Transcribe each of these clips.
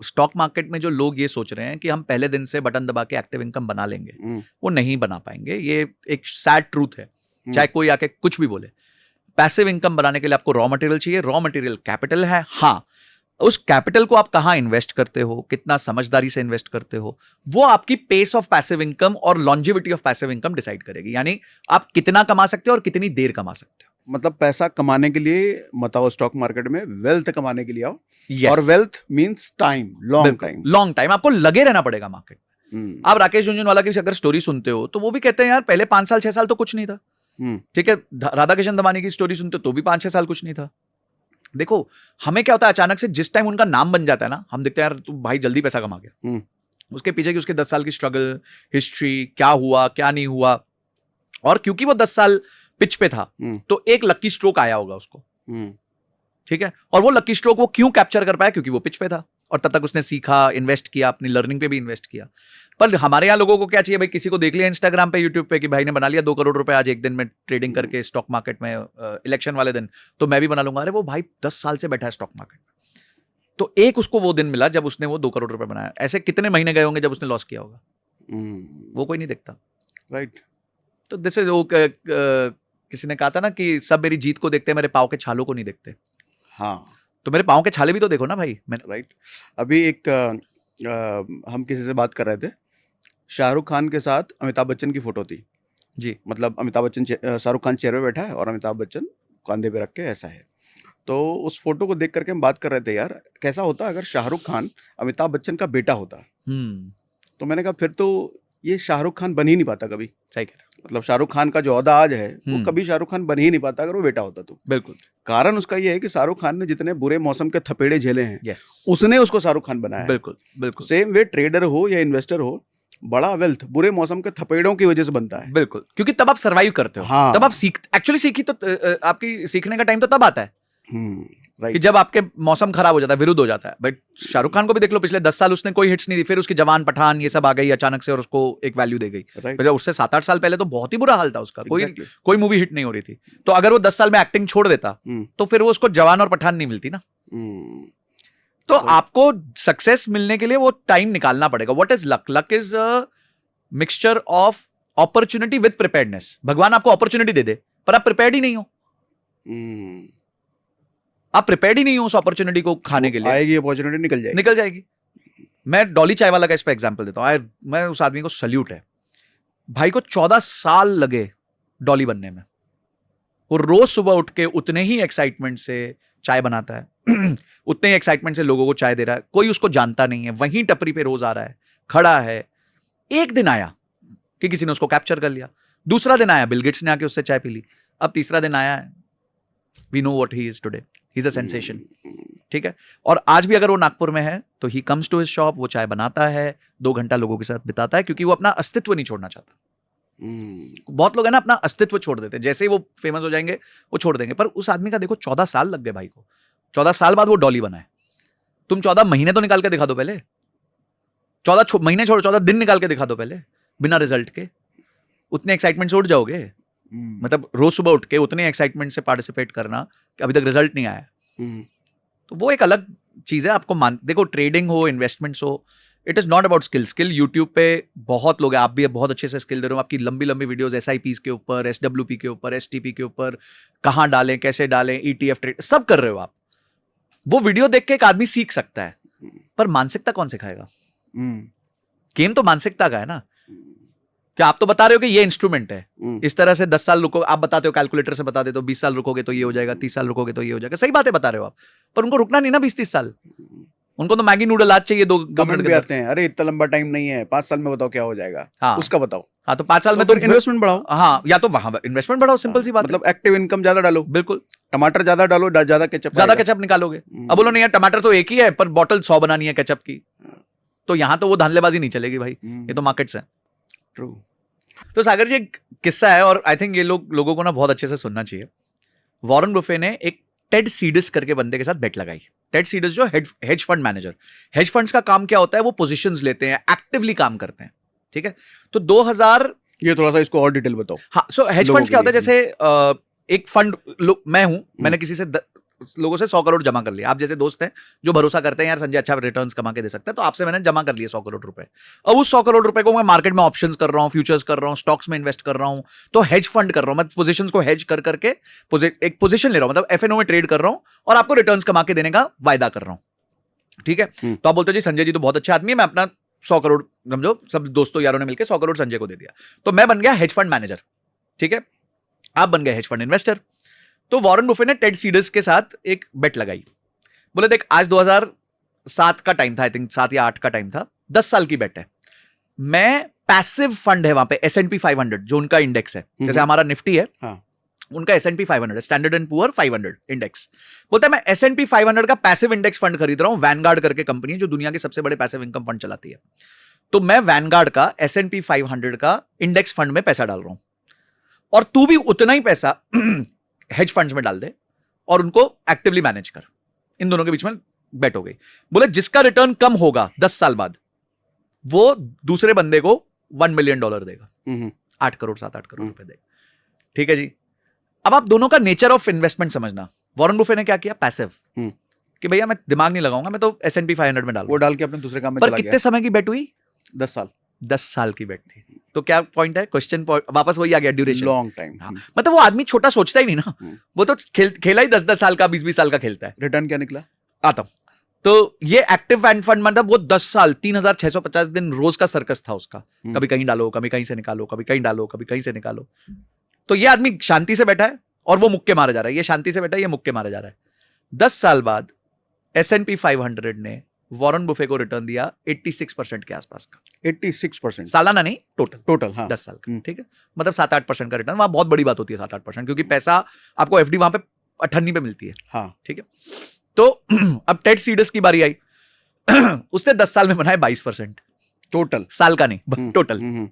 Stock market में जो लोग ये सोच रहे हैं कि हम पहले दिन से बटन दबा के एक्टिव इनकम बना लेंगे, वो नहीं बना पाएंगे। ये एक सैड ट्रूथ है, चाहे कोई आके कुछ भी बोले। पैसिव इनकम बनाने के लिए आपको रॉ मटेरियल चाहिए, रॉ मटेरियल कैपिटल है। हाँ, उस कैपिटल को आप कहां इन्वेस्ट करते हो, कितना समझदारी से इन्वेस्ट करते हो, वो आपकी पेस ऑफ पैसिव इनकम और longevity of passive income decide करेगी। यानी आप कितना कमा सकते हो और कितनी देर कमा सकते हो। मतलब पैसा कमाने के लिए मत आओ स्टॉक मार्केट में, वेल्थ कमाने के लिए आओ। yes. और wealth means time, long time आपको लगे रहना पड़ेगा मार्केट में। आप राकेश झुनझुनवाला की अगर स्टोरी सुनते हो तो वो भी कहते हैं यार पहले 5 साल 6 साल तो कुछ नहीं था। ठीक है, राधा किशन दमानी की स्टोरी सुनते हो तो भी 5-6 साल कुछ नहीं था। देखो हमें क्या होता है, अचानक से जिस टाइम उनका नाम बन जाता है ना, हम देखते हैं यार तू भाई जल्दी पैसा कमा गया। उसके पीछे की उसके 10 साल की स्ट्रगल हिस्ट्री, क्या हुआ क्या नहीं हुआ, और क्योंकि वो 10 साल पिच पे था तो एक लकी स्ट्रोक आया होगा उसको। ठीक है, और वो लकी स्ट्रोक वो क्यों कैप्चर कर पाया, क्योंकि वो पिच पे था और तब तक उसने सीखा, इन्वेस्ट किया, अपनी लर्निंग पे भी इन्वेस्ट किया। पर हमारे यहाँ लोगों को क्या चाहिए भाई, किसी को देख लिया इंस्टाग्राम पे यूट्यूब पे कि भाई ने बना लिया 2 करोड़ रुपए आज एक दिन में ट्रेडिंग करके स्टॉक मार्केट में, इलेक्शन वाले दिन, तो मैं भी बना लूंगा। अरे वो भाई 10 साल से बैठा है स्टॉक मार्केट में, तो एक उसको वो दिन मिला जब उसने वो 2 करोड़ रुपए बनाया। ऐसे कितने महीने गए होंगे जब उसने लॉस किया होगा, वो कोई नहीं देखता। राइट। तो दिस इज वो किसी ने कहा था ना कि सब मेरी जीत को देखते हैं, मेरे पाँव के छालों को नहीं देखते। हाँ, तो मेरे पाँव के छाले भी तो देखो ना भाई। राइट। अभी एक हम किसी से बात कर रहे थे, शाहरुख खान के साथ अमिताभ बच्चन की फोटो थी जी। मतलब अमिताभ बच्चन शाहरुख खान चेयर पे बैठा है और अमिताभ बच्चन कंधे पे रख के ऐसा है। तो उस फोटो को देख करके हम बात कर रहे थे, यार कैसा होता अगर शाहरुख खान अमिताभ बच्चन का बेटा होता। तो मैंने कहा फिर तो ये शाहरुख खान बन ही नहीं पाता कभी। सही कह रहे हो। मतलब शाहरुख खान का जो औहदा आज है वो कभी शाहरुख खान बन ही नहीं पाता अगर वो बेटा होता तो। बिल्कुल। कारण उसका ये है कि शाहरुख खान ने जितने बुरे मौसम के थपेड़े झेले हैं, yes. उसने उसको शाहरुख खान बनाया। बिल्कुल बिल्कुल। सेम वे ट्रेडर हो या इन्वेस्टर हो, बड़ा वेल्थ बुरे मौसम के थपेड़ों की वजह से बनता है। बिल्कुल, क्योंकि तब आप सर्वाइव करते हो। हाँ। तब आप एक्चुअली सीखी तो आपकी सीखने का टाइम तो तब आता है राइट। कि जब आपके मौसम खराब हो जाता है, विरुद्ध हो जाता है। बट शाहरुख खान को भी देख लो, पिछले 10 साल उसने कोई हिट्स नहीं दी, फिर उसकी जवान, पठान ये सब आ गई अचानक से और उसको एक वैल्यू दे गई। Right. उससे 7-8 साल पहले तो बहुत ही बुरा हाल था उसका। Exactly. कोई मूवी हिट नहीं हो रही थी। तो अगर वो 10 साल में एक्टिंग छोड़ देता तो फिर वो उसको जवान और पठान नहीं मिलती ना। तो आपको सक्सेस मिलने के लिए वो टाइम निकालना पड़ेगा। What is luck? Luck is a mixture of opportunity with preparedness. भगवान आपको अपॉर्चुनिटी दे दे पर आप प्रिपेयर्ड ही नहीं हो। आप प्रिपेयर्ड ही नहीं हो उस अपॉर्चुनिटी को खाने के लिए। आएगी अपॉर्चुनिटी, निकल जाएगी। मैं डॉली चाय वाला का इस पे एग्जांपल देता हूं। मैं उस आदमी को सल्यूट है। भाई को 14 साल लगे डॉली बनने में। वो रोज सुबह उठ के उतने ही एक्साइटमेंट से चाय बनाता है उतने ही एक्साइटमेंट से लोगों को चाय दे रहा है। कोई उसको जानता नहीं है, वहीं टपरी पे रोज आ रहा है, खड़ा है। एक दिन आया कि किसी ने उसको कैप्चर कर लिया, दूसरा दिन आया बिल गेट्स ने आके उससे चाय पी ली, अब तीसरा दिन आया है we know what he is today, he is a sensation. ठीक है, और आज भी अगर वो नागपुर में है तो he comes to his shop, वो चाय बनाता है, 2 घंटा लोगों के साथ बिताता है, क्योंकि वो अपना अस्तित्व नहीं छोड़ना चाहता। बहुत लोग है ना अपना अस्तित्व छोड़ देते हैं, जैसे ही वो फेमस हो जाएंगे वो छोड़ देंगे। पर उस आदमी का देखो 14 साल लग गए भाई को, 14 साल बाद वो डॉली बना है। तुम 14 महीने तो निकाल के दिखा दो पहले, 14 महीने छोड़ 14 दिन निकाल के दिखा दो पहले, बिना रिजल्ट के। उतने एक्साइटमेंट से उठ जाओगे। मतलब रोज सुबह उठ के उतने एक्साइटमेंट से पार्टिसिपेट करना कि अभी तक रिजल्ट नहीं आया, तो वो एक अलग चीज है। आपको देखो ट्रेडिंग हो, इन्वेस्टमेंट्स हो, it is not about skill. YouTube पे बहुत लोग हैं, आप भी बहुत अच्छे से स्किल दे रहे हो। आपकी लंबी लंबी वीडियोस SIPs के ऊपर, SWP के ऊपर, STP के ऊपर, कहाँ डालें, कैसे डालें, ETF ट्रेड सब कर रहे हो आप। वो वीडियो देख के एक आदमी सीख सकता है, पर मानसिकता कौन सिखाएगा? गेम तो मानसिकता का है ना। क्या आप तो बता रहे हो कि ये इंस्ट्रूमेंट है, इस तरह से 10 साल रुको, आप बताते हो कैलकुलेटर से बता देते हो 20 साल रुकोगे तो ये हो जाएगा, 30 साल रुकोगे तो ये हो जाएगा। सही बातें बता रहे हो आप, पर उनको रुकना नहीं ना 20-30 साल। उनको तो मैगी नूडल आज चाहिए। 2 कमेंट भी आते हैं, अरे इतना लंबा टाइम नहीं है, 5 साल में बताओ क्या हो जाएगा। हाँ, उसका बताओ। हाँ, तो 5 साल में तो इन्वेस्टमेंट बढ़ाओ। हाँ, या तो वहां इन्वेस्टमेंट बढ़ाओ, सिंपल सी बात। मतलब एक्टिव इनकम ज्यादा डालो। बिल्कुल, टमाटर ज्यादा डालो, ज्यादा केचप निकालोगे। अब बोलो नहीं यार टमाटर तो एक ही है, पर बॉटल 100 बनानी है केचप की, तो यहां तो वो धांधलेबाजी नहीं चलेगी भाई। ये तो मार्केट्स है। ट्रू। तो सागर जी एक किस्सा है, और आई थिंक ये लोगों को ना बहुत अच्छे से सुनना चाहिए। वॉरेन बफे ने एक टेड सीडस करके बंदे के साथ बेट लगाई। टेड सीडस जो hedge fund manager, hedge funds का काम क्या होता है, वो पोजीशंस लेते हैं, एक्टिवली काम करते हैं। ठीक है, तो 2000, ये थोड़ा सा इसको और डिटेल बताओ। हाँ, सो हेज फंड्स क्या होता है, जैसे एक फंड मैं हूं, मैंने किसी से लोगों से 100 करोड़ जमा कर लिया। आप जैसे दोस्त हैं जो भरोसा करते हैं यार संजय अच्छा रिटर्न्स कमा के दे सकता है, तो आपसे मैंने जमा कर लिए 100 करोड़ रुपए। अब उस 100 करोड़ रुपए को मैं मार्केट में ऑप्शंस कर रहा हूं, फ्यूचर्स कर रहा हूं, स्टॉक्स में इन्वेस्ट कर रहा हूं, तो हेज फंड कर रहा हूं, मैं पोजीशंस को हेज कर करके एक पोजीशन ले रहा हूं, मतलब एफएनओ में ट्रेड कर रहा हूं और आपको रिटर्न्स कमा के देने का वायदा कर रहा हूं। ठीक है, तो आप बोलते हो जी संजय जी तो बहुत अच्छे आदमी है, मैं अपना 100 करोड़ समझो सब दोस्तों यारों ने मिलकर 100 करोड़ संजय को दे दिया, तो मैं बन गया हेज फंड मैनेजर। ठीक है, आप बन गए हेज फंड इन्वेस्टर। तो वॉरेन बुफे ने टेड सीडर्स के साथ एक बेट लगाई, बोले देख आज 2007 का टाइम था, आई थिंक 7 या 8 का टाइम था, 10 साल की बेट है, मैं पैसिव फंड है वहां पे S&P 500 जो उनका इंडेक्स है, जैसे हमारा निफ्टी है, हाँ। उनका S&P 500 standard and poor 500 index, बोलता है मैं S&P 500 का पैसिव इंडेक्स फंड खरीद रहा हूं, वैनगार्ड करके कंपनी है जो दुनिया के सबसे बड़े पैसिव इनकम फंड चलाती है, तो मैं वैनगार्ड का S&P 500 का इंडेक्स फंड में पैसा डाल रहा हूं और तू भी उतना ही पैसा हेज फंड्स में डाल दे और उनको एक्टिवली मैनेज कर। इन दोनों के बीच में बेट हो गई। बोले जिसका रिटर्न कम होगा 10 साल बाद वो दूसरे बंदे को $1 मिलियन देगा, 8 करोड़ 7-8 करोड़ रुपए देगा। ठीक है जी, अब आप दोनों का नेचर ऑफ इन्वेस्टमेंट समझना। वॉरेन बुफे ने क्या किया, पैसिव, कि भैया मैं दिमाग नहीं लगाऊंगा, मैं तो S&P 500 में डाल, वो डाल के अपने दूसरे काम में पर चला कितने गया। समय की बेट हुई, 10 साल 10 साल की बेट थी। तो क्या पॉइंट है, क्वेश्चन वापस वही आ गया, ड्यूरेशन, लॉन्ग टाइम। मतलब वो आदमी छोटा सोचता ही नहीं ना, वो तो खेला ही 10-10 साल का, 20-20 साल का खेलता है। रिटर्न क्या निकला, आता हूं, तो ये एक्टिव फंड मतलब वो 10 साल 3650 दिन रोज का सर्कस था उसका, कभी कहीं डालो, कभी कहीं से निकालो, कभी कहीं डालो, कभी कहीं से निकालो। तो ये आदमी शांति से बैठा है और वो मुक्के मारे जा रहा है, ये शांति से बैठा है, ये मुक्के मारे जा रहा है। 10 साल बाद S&P 500 ने वॉरेन बुफे को रिटर्न दिया 86% के आसपास का, 86%, सालाना नहीं, टोटल हाँ। 10 साल का। ठीक है, मतलब 7-8% का रिटर्न, वहां बहुत बड़ी बात होती है 7-8%, क्योंकि पैसा आपको FD वहां पे अठन्नी पे मिलती है। हाँ। ठीक है, तो अब टेड सीडर्स की बारी आई उसने 10 साल में बनाए 22%, टोटल साल का नहीं, टोटल।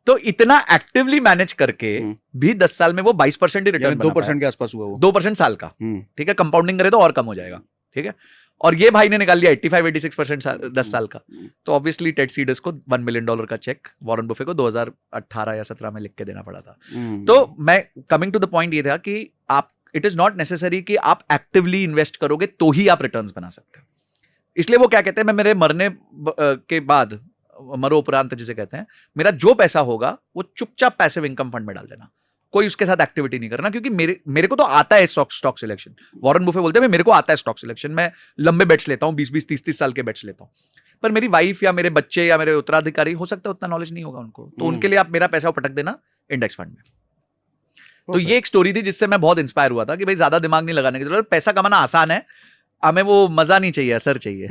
तो इतना एक्टिवली मैनेज करके भी 10 साल में वो 22% ही रिटर्न, 2% के आसपास हुआ वो, 2% साल का। ठीक है, कंपाउंडिंग करे तो और कम हो जाएगा। ठीक है, और ये भाई ने निकाल लिया 85-86% 10 साल का। तो ऑब्वियसली टेड सीडर्स को $1 मिलियन का चेक वॉरेन बुफे को 2018 या 17 में लिख के देना पड़ा था। तो मैं कमिंग टू द पॉइंट ये था कि आप, इट इज नॉट नेसेसरी कि आप एक्टिवली इन्वेस्ट करोगे तो ही आप रिटर्न्स बना सकते हो। इसलिए वो क्या कहते हैं, मैं मेरे मरने के बाद, मरो उपरांत जिसे कहते हैं, मेरा जो पैसा होगा वो चुपचाप पैसिव इनकम फंड में डाल देना, कोई उसके साथ एक्टिविटी नहीं करना, क्योंकि मेरे को तो आता है स्टॉक सिलेक्शन। वॉरेन बुफे बोलते हैं मेरे को आता है स्टॉक सिलेक्शन, मैं लंबे बेट्स लेता हूं, 20-20 30-30 साल के बेट्स लेता हूं, पर मेरी वाइफ या मेरे बच्चे या मेरे उत्तराधिकारी हो सकता है उतना नॉलेज नहीं होगा उनको, तो उनके लिए आप मेरा पैसा पटक देना इंडेक्स फंड में। तो ये एक स्टोरी थी जिससे मैं बहुत इंस्पायर हुआ था कि भाई ज्यादा दिमाग नहीं लगाने की जरूरत, पैसा कमाना आसान है, हमें वो मजा नहीं चाहिए, असर चाहिए।